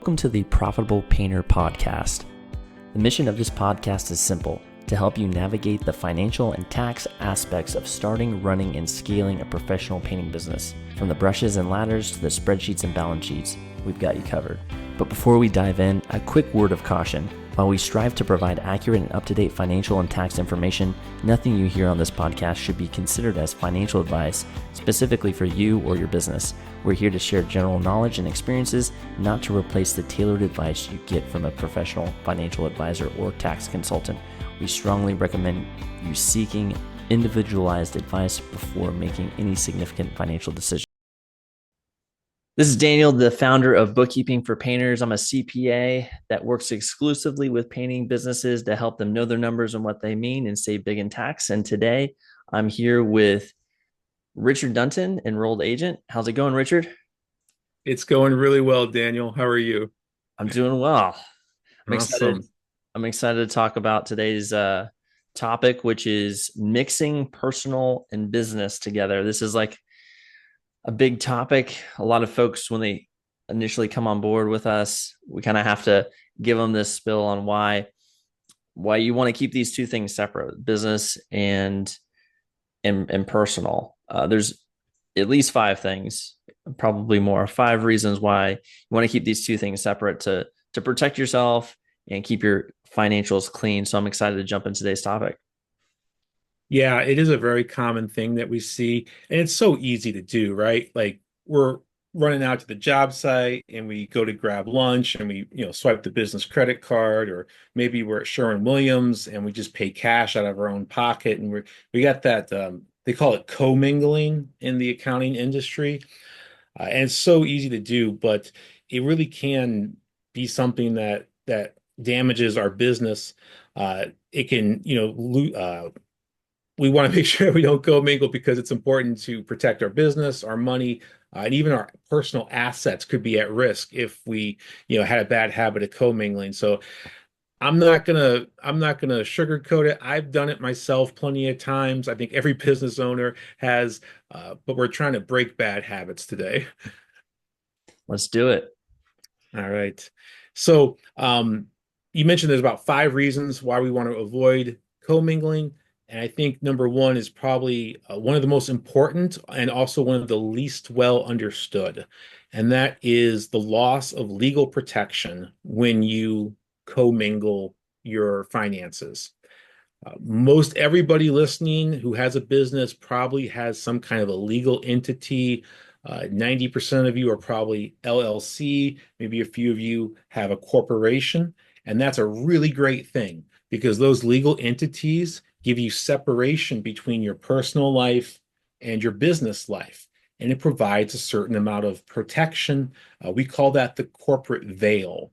Welcome to the Profitable Painter Podcast. The mission of this podcast is simple: to help you navigate the financial and tax aspects of starting, running, and scaling a professional painting business. From the brushes and ladders to the spreadsheets and balance sheets, we've got you covered. But before we dive in, a quick word of caution. While we strive to provide accurate and up-to-date financial and tax information, nothing you hear on this podcast should be considered as financial advice specifically for you or your business. We're here to share general knowledge and experiences, not to replace the tailored advice you get from a professional financial advisor or tax consultant. We strongly recommend you seeking individualized advice before making any significant financial decisions. This is Daniel, the founder of Bookkeeping for Painters. I'm a CPA that works exclusively with painting businesses to help them know their numbers and what they mean and save big in tax. And today I'm here with Richard Danton, enrolled agent. How's it going, Richard? It's going really well, Daniel. How are you? I'm doing well. I'm excited. Awesome. I'm excited to talk about today's topic, which is mixing personal and business together. This is like a big topic. A lot of folks, when they initially come on board with us, we kind of have to give them this spill on why you want to keep these two things separate: business and personal. There's at least 5 things, probably more, 5 reasons why you want to keep these two things separate to protect yourself and keep your financials clean. So I'm excited to jump into today's topic. Yeah, it is a very common thing that we see, and it's so easy to do, right? Like we're running out to the job site and we go to grab lunch and we, swipe the business credit card, or maybe we're at Sherwin-Williams and we just pay cash out of our own pocket, and we got that they call it co-mingling in the accounting industry. And it's so easy to do, but it really can be something that damages our business. It can, we want to make sure we don't co-mingle because it's important to protect our business, our money, and even our personal assets could be at risk if we, had a bad habit of co-mingling. So I'm not gonna sugarcoat it. I've done it myself plenty of times. I think every business owner has, but we're trying to break bad habits today. Let's do it. All right. So you mentioned there's about 5 reasons why we want to avoid co-mingling. And I think number 1 is probably one of the most important and also one of the least well understood. And that is the loss of legal protection when you co-mingle your finances. Most everybody listening who has a business probably has some kind of a legal entity. 90% of you are probably LLC. Maybe a few of you have a corporation. And that's a really great thing because those legal entities give you separation between your personal life and your business life. And it provides a certain amount of protection. We call that the corporate veil.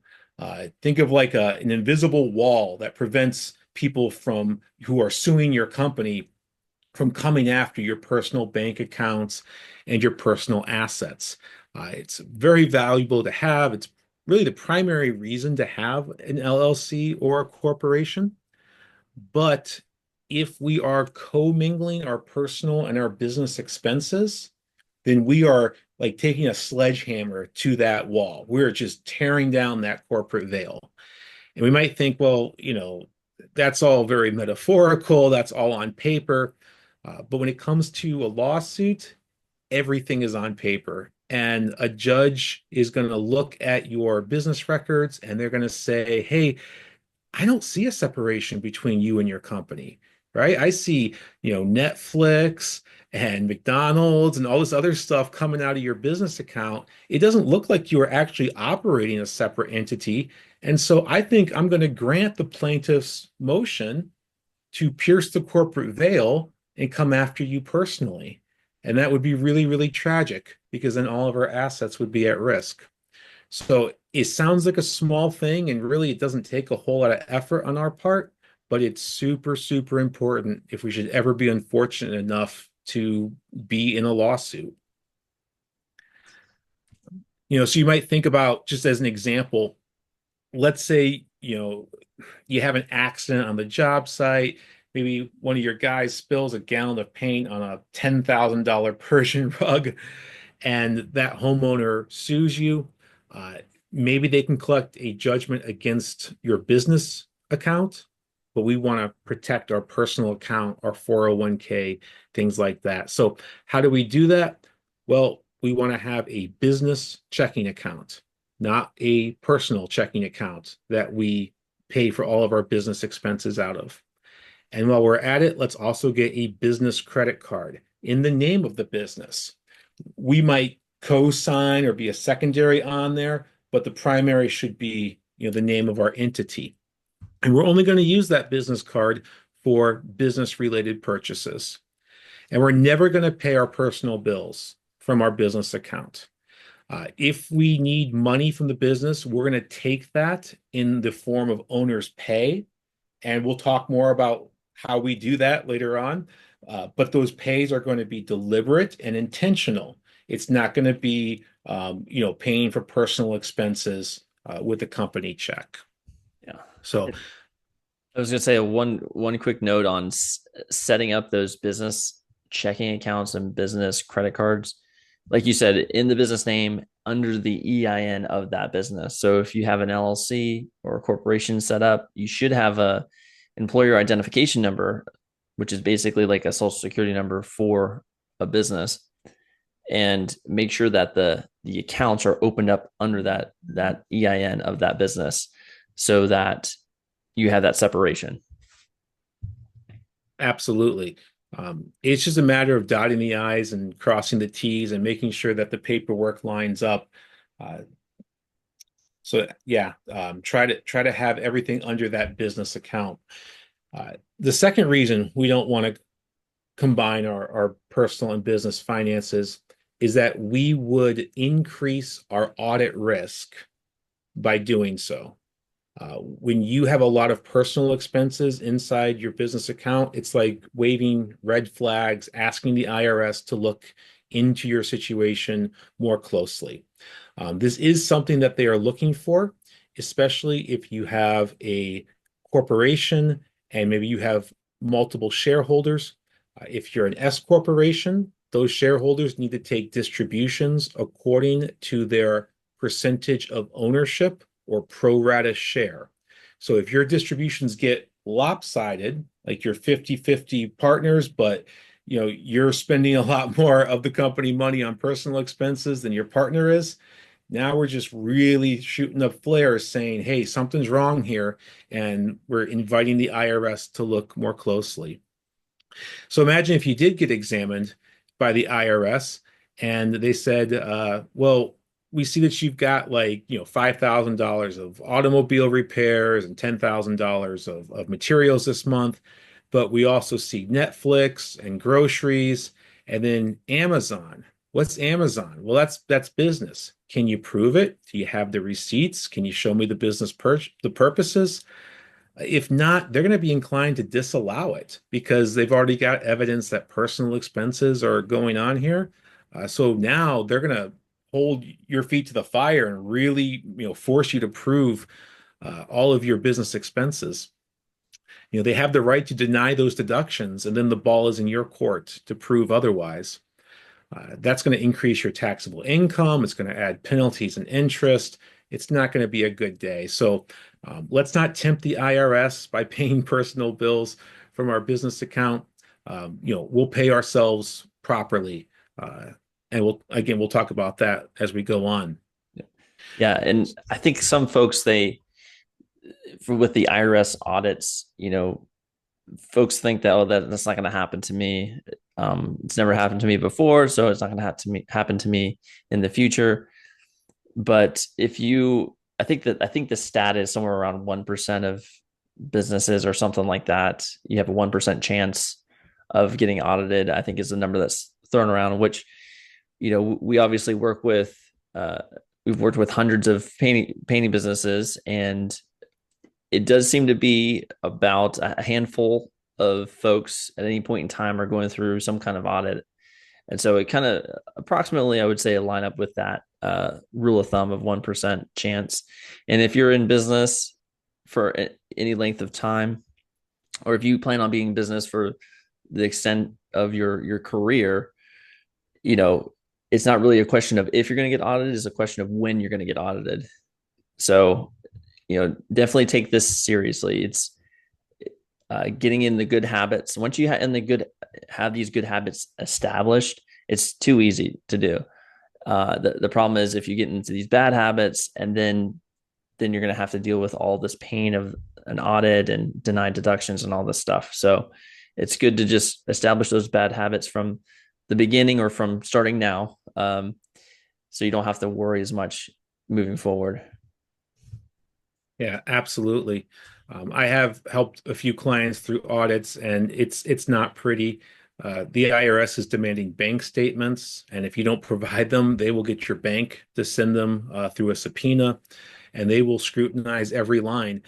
Think of like an invisible wall that prevents people who are suing your company from coming after your personal bank accounts and your personal assets. It's very valuable to have. It's really the primary reason to have an LLC or a corporation. But if we are co-mingling our personal and our business expenses, then we are like taking a sledgehammer to that wall. We're just tearing down that corporate veil. And we might think, well, that's all very metaphorical, that's all on paper. But when it comes to a lawsuit, everything is on paper. And a judge is going to look at your business records and they're going to say, hey, I don't see a separation between you and your company, right? I see, Netflix and McDonald's and all this other stuff coming out of your business account. It doesn't look like you are actually operating a separate entity. And so I think I'm going to grant the plaintiff's motion to pierce the corporate veil and come after you personally. And that would be really, really tragic because then all of our assets would be at risk. So it sounds like a small thing, and really it doesn't take a whole lot of effort on our part, but it's super, super important if we should ever be unfortunate enough to be in a lawsuit. So you might think about, just as an example, let's say, you have an accident on the job site. Maybe one of your guys spills a gallon of paint on a $10,000 Persian rug, and that homeowner sues you. maybe they can collect a judgment against your business account, but we want to protect our personal account, our 401k, things like that. So how do we do that? Well, we want to have a business checking account, not a personal checking account that we pay for all of our business expenses out of. And while we're at it, let's also get a business credit card in the name of the business. We might co-sign or be a secondary on there, but the primary should be, the name of our entity. And we're only going to use that business card for business related purchases. And we're never going to pay our personal bills from our business account. If we need money from the business, we're going to take that in the form of owner's pay. And we'll talk more about how we do that later on. But those pays are going to be deliberate and intentional. It's not going to be, paying for personal expenses with a company check. Yeah. So I was going to say one quick note on setting up those business checking accounts and business credit cards. Like you said, in the business name under the EIN of that business. So if you have an LLC or a corporation set up, you should have a employer identification number, which is basically like a social security number for a business, and make sure that the accounts are opened up under that EIN of that business so that you have that separation. absolutely. It's just a matter of dotting the I's and crossing the T's and making sure that the paperwork lines up. So yeah, try to have everything under that business account. The second reason we don't want to combine our personal and business finances is that we would increase our audit risk by doing so. When you have a lot of personal expenses inside your business account, it's like waving red flags, asking the IRS to look into your situation more closely. This is something that they are looking for, especially if you have a corporation and maybe you have multiple shareholders. If you're an S corporation, those shareholders need to take distributions according to their percentage of ownership or pro rata share. So if your distributions get lopsided, like you're 50-50 partners, but you're spending a lot more of the company money on personal expenses than your partner is, now we're just really shooting up flares saying, hey, something's wrong here, and we're inviting the IRS to look more closely. So imagine if you did get examined by the IRS and they said, well, we see that you've got like, $5,000 of automobile repairs and $10,000 of materials this month, but we also see Netflix and groceries and then Amazon. What's Amazon? Well, that's business. Can you prove it? Do you have the receipts? Can you show me the business the purposes? If not, they're going to be inclined to disallow it because they've already got evidence that personal expenses are going on here. So now they're going to hold your feet to the fire and really, force you to prove all of your business expenses. They have the right to deny those deductions, and then the ball is in your court to prove otherwise. That's going to increase your taxable income. It's going to add penalties and interest. It's not going to be a good day. So let's not tempt the IRS by paying personal bills from our business account. We'll pay ourselves properly. And we'll talk about that as we go on. Yeah. And I think some folks, with the IRS audits, folks think that, that's not going to happen to me. It's never happened to me before, so it's not going to happen to me in the future. But I think the stat is somewhere around 1% of businesses or something like that. You have a 1% chance of getting audited, I think is the number that's thrown around, which, we obviously work with, we've worked with hundreds of painting businesses, and it does seem to be about a handful of folks at any point in time are going through some kind of audit. And so it kind of approximately, I would say, line up with that rule of thumb of 1% chance. And if you're in business for any length of time, or if you plan on being in business for the extent of your career, it's not really a question of if you're going to get audited, it's a question of when you're going to get audited. So, definitely take this seriously. It's getting in the good habits. Once you have these good habits established, it's too easy to do. The problem is if you get into these bad habits, and then you're going to have to deal with all this pain of an audit and denied deductions and all this stuff. So it's good to just establish those bad habits from the beginning or from starting now, so you don't have to worry as much moving forward. Yeah, absolutely. I have helped a few clients through audits, and it's not pretty. The IRS is demanding bank statements, and if you don't provide them, they will get your bank to send them through a subpoena, and they will scrutinize every line.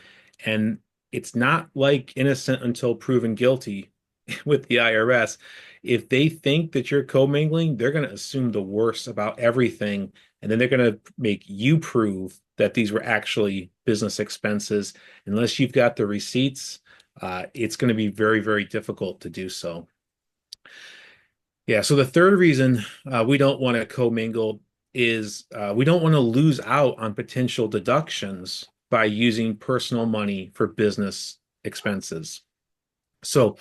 And it's not like innocent until proven guilty with the IRS. If they think that you're commingling, they're going to assume the worst about everything, and then they're going to make you prove that these were actually business expenses. Unless you've got the receipts, it's going to be very, very difficult to do so. Yeah, so the third reason we don't want to commingle is we don't want to lose out on potential deductions by using personal money for business expenses. So,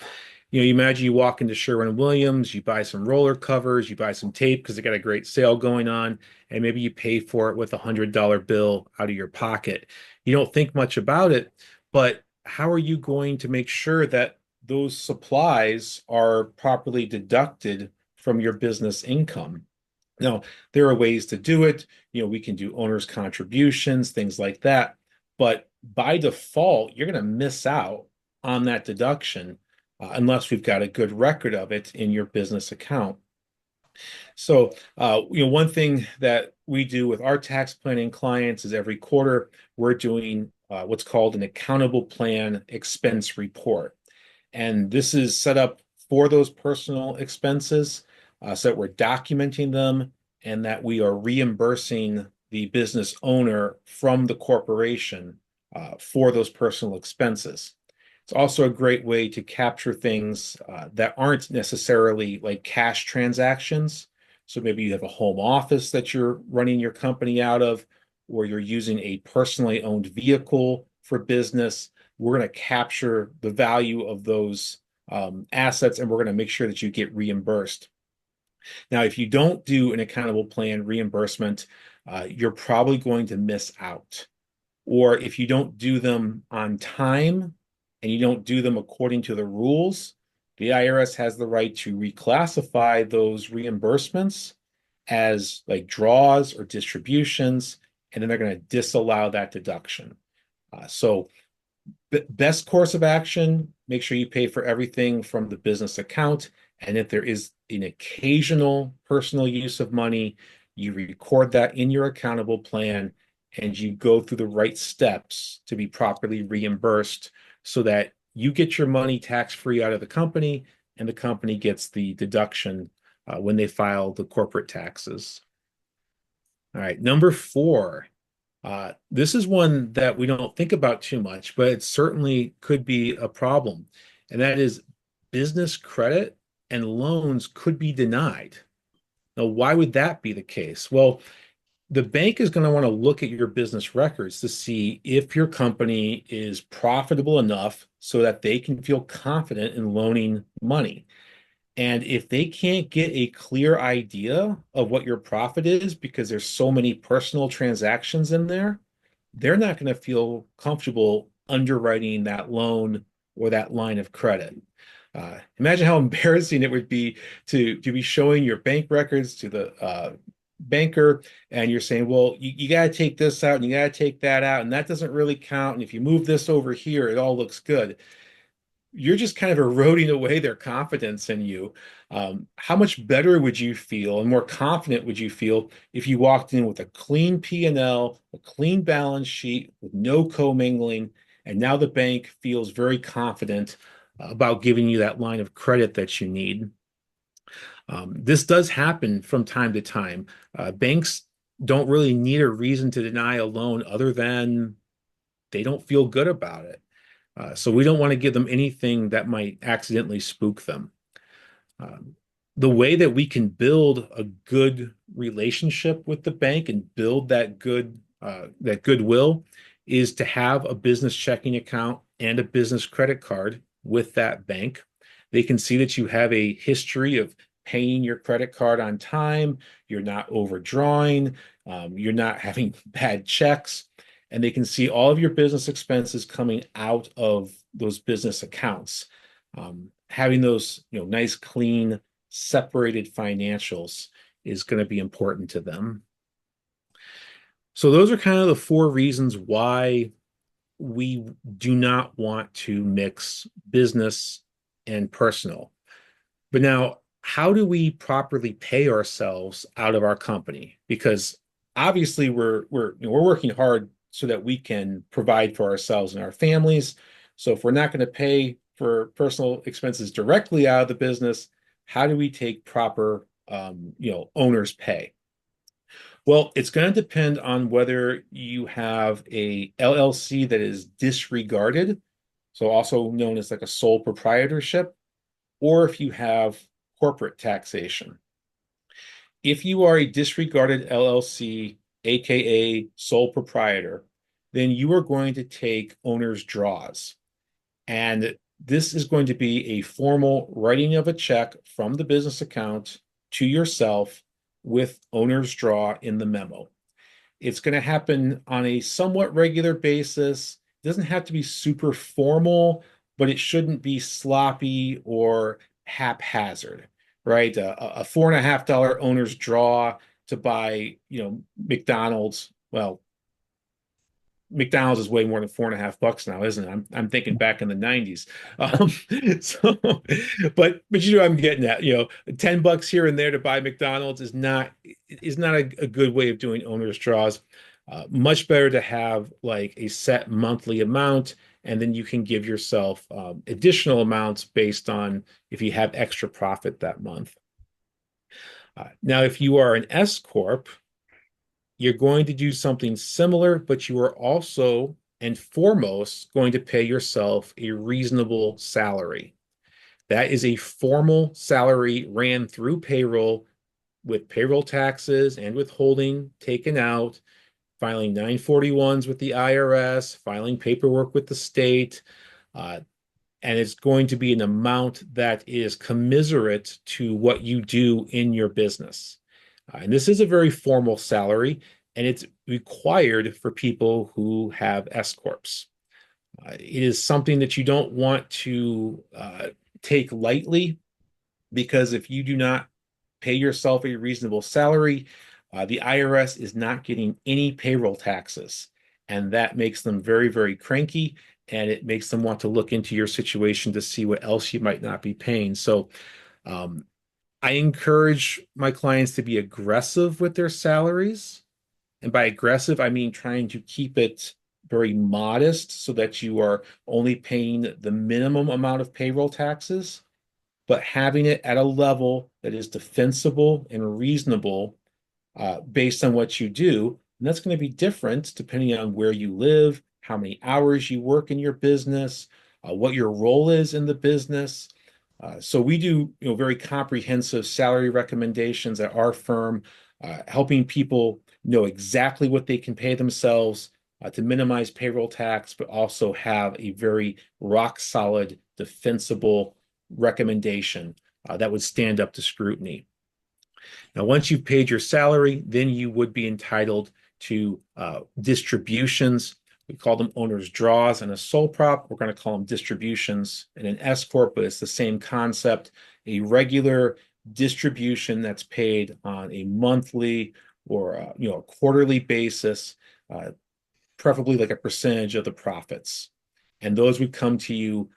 you imagine you walk into Sherwin-Williams, you buy some roller covers, you buy some tape because they got a great sale going on, and maybe you pay for it with $100 bill out of your pocket. You don't think much about it, but how are you going to make sure that those supplies are properly deducted from your business income? Now, there are ways to do it. We can do owner's contributions, things like that. But by default, you're going to miss out on that deduction unless we've got a good record of it in your business account. So, one thing that we do with our tax planning clients is every quarter we're doing what's called an accountable plan expense report. And this is set up for those personal expenses so that we're documenting them and that we are reimbursing the business owner from the corporation for those personal expenses. It's also a great way to capture things that aren't necessarily like cash transactions. So maybe you have a home office that you're running your company out of, or you're using a personally owned vehicle for business. We're going to capture the value of those assets, and we're going to make sure that you get reimbursed. Now, if you don't do an accountable plan reimbursement, you're probably going to miss out. Or if you don't do them on time and you don't do them according to the rules, the IRS has the right to reclassify those reimbursements as like draws or distributions, and then they're going to disallow that deduction. So best course of action, make sure you pay for everything from the business account. And if there is an occasional personal use of money, you record that in your accountable plan and you go through the right steps to be properly reimbursed so that you get your money tax-free out of the company and the company gets the deduction when they file the corporate taxes. All right, number 4. This is one that we don't think about too much, but it certainly could be a problem. And that is business credit and loans could be denied. Now, why would that be the case? Well, the bank is going to want to look at your business records to see if your company is profitable enough so that they can feel confident in loaning money. And if they can't get a clear idea of what your profit is because there's so many personal transactions in there, they're not going to feel comfortable underwriting that loan or that line of credit. Imagine how embarrassing it would be to be showing your bank records to the banker and you're saying, well, you got to take this out and you got to take that out, and that doesn't really count. And if you move this over here, it all looks good. You're just kind of eroding away their confidence in you. How much better would you feel and more confident would you feel if you walked in with a clean P&L, a clean balance sheet with no commingling, and now the bank feels very confident about giving you that line of credit that you need? This does happen from time to time. Banks don't really need a reason to deny a loan other than they don't feel good about it. So we don't want to give them anything that might accidentally spook them. The way that we can build a good relationship with the bank and build that good that goodwill is to have a business checking account and a business credit card with that bank. They can see that you have a history of paying your credit card on time, you're not overdrawing, you're not having bad checks, and they can see all of your business expenses coming out of those business accounts. Having those, nice, clean, separated financials is going to be important to them. So those are kind of the 4 reasons why we do not want to mix business and personal. But now, how do we properly pay ourselves out of our company? Because obviously we're working hard so that we can provide for ourselves and our families. So if we're not going to pay for personal expenses directly out of the business, how do we take proper owner's pay? Well, it's going to depend on whether you have a LLC that is disregarded, so also known as like a sole proprietorship, or if you have corporate taxation. If you are a disregarded LLC, aka sole proprietor, then you are going to take owner's draws. And this is going to be a formal writing of a check from the business account to yourself with owner's draw in the memo. It's going to happen on a somewhat regular basis. It doesn't have to be super formal, but it shouldn't be sloppy or haphazard, right? A $4.50 owner's draw to buy, McDonald's. Well, McDonald's is way more than $4.50 now, isn't it? I'm thinking back in the 90s. But you know what I'm getting at. $10 here and there to buy McDonald's is not a good way of doing owner's draws. Much better to have like a set monthly amount, and then you can give yourself additional amounts based on if you have extra profit that month. Now, if you are an S Corp, you're going to do something similar, but you are also and foremost going to pay yourself a reasonable salary. That is a formal salary ran through payroll with payroll taxes and withholding taken out, filing 941s with the IRS, filing paperwork with the state, and it's going to be an amount that is commensurate to what you do in your business. And this is a very formal salary, and it's required for people who have S Corps. It is something that you don't want to take lightly, because if you do not pay yourself a reasonable salary, the IRS is not getting any payroll taxes, and that makes them very, very cranky, and it makes them want to look into your situation to see what else you might not be paying. So I encourage my clients to be aggressive with their salaries. And by aggressive, I mean trying to keep it very modest so that you are only paying the minimum amount of payroll taxes, but having it at a level that is defensible and reasonable based on what you do. And that's going to be different depending on where you live, how many hours you work in your business, what your role is in the business. So we do, very comprehensive salary recommendations at our firm, helping people know exactly what they can pay themselves to minimize payroll tax, but also have a very rock solid, defensible recommendation that would stand up to scrutiny. Now, once you've paid your salary, then you would be entitled to distributions. We call them owner's draws. And a sole prop, we're going to call them distributions. And an S Corp, but it's the same concept, a regular distribution that's paid on a monthly or a quarterly basis, preferably like a percentage of the profits. And those would come to you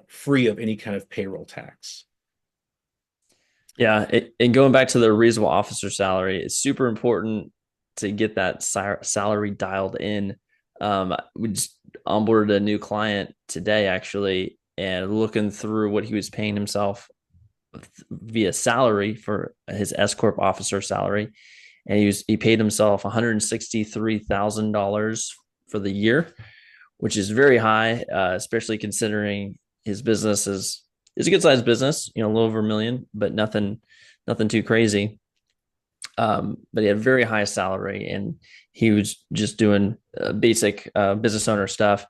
free of any kind of payroll tax. Yeah, and going back to the reasonable officer salary, it's super important to get that salary dialed in. We just onboarded a new client today, actually, and looking through what he was paying himself via salary for his S Corp officer salary, and he paid himself $163,000 for the year, which is very high, especially considering his business is a good sized business, a little over $1 million, but nothing too crazy. but he had a very high salary, and he was just doing basic business owner stuff.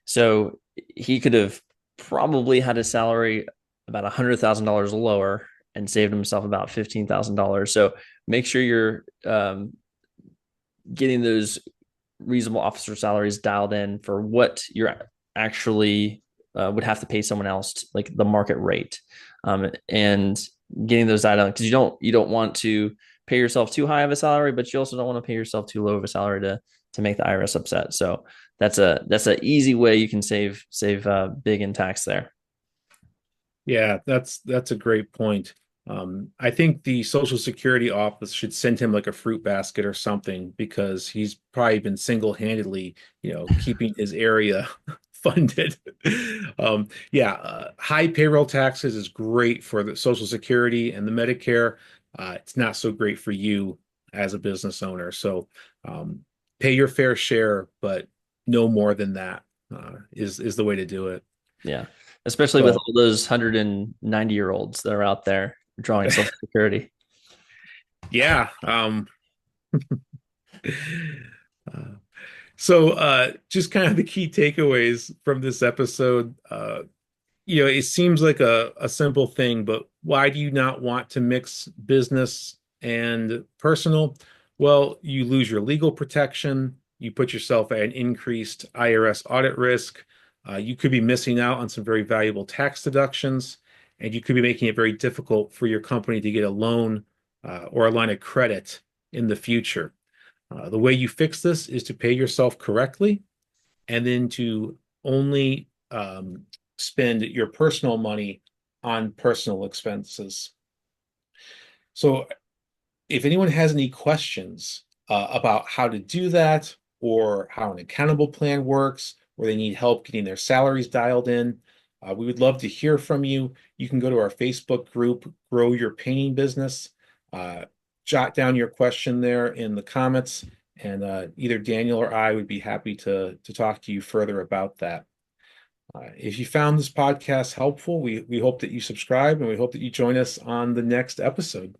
So he could have probably had a salary about $100,000 lower and saved himself about $15,000. So make sure you're getting those reasonable officer salaries dialed in for what you're actually would have to pay someone else, like the market rate, and getting those dialed in, because you don't want to pay yourself too high of a salary, but you also don't want to pay yourself too low of a salary to make the IRS upset. So that's an easy way you can save big in tax there. Yeah, that's a great point. I think the Social Security office should send him like a fruit basket or something because he's probably been single-handedly, keeping his area funded. Yeah, high payroll taxes is great for the Social Security and the Medicare. It's not so great for you as a business owner. So pay your fair share, but no more than that is the way to do it. Yeah. Especially with So all those 190-year-olds that are out there drawing Social Security. yeah. Uh, just kind of the key takeaways from this episode. It seems like a simple thing, but why do you not want to mix business and personal? Well, you lose your legal protection. You put yourself at an increased IRS audit risk. You could be missing out on some very valuable tax deductions, and you could be making it very difficult for your company to get a loan or a line of credit in the future. The way you fix this is to pay yourself correctly and then to only spend your personal money on personal expenses. So, if anyone has any questions about how to do that or how an accountable plan works, or they need help getting their salaries dialed in, we would love to hear from you. You can go to our Facebook group, Grow Your Painting Business. Jot down your question there in the comments, and either Daniel or I would be happy to talk to you further about that. If you found this podcast helpful, we hope that you subscribe, and we hope that you join us on the next episode.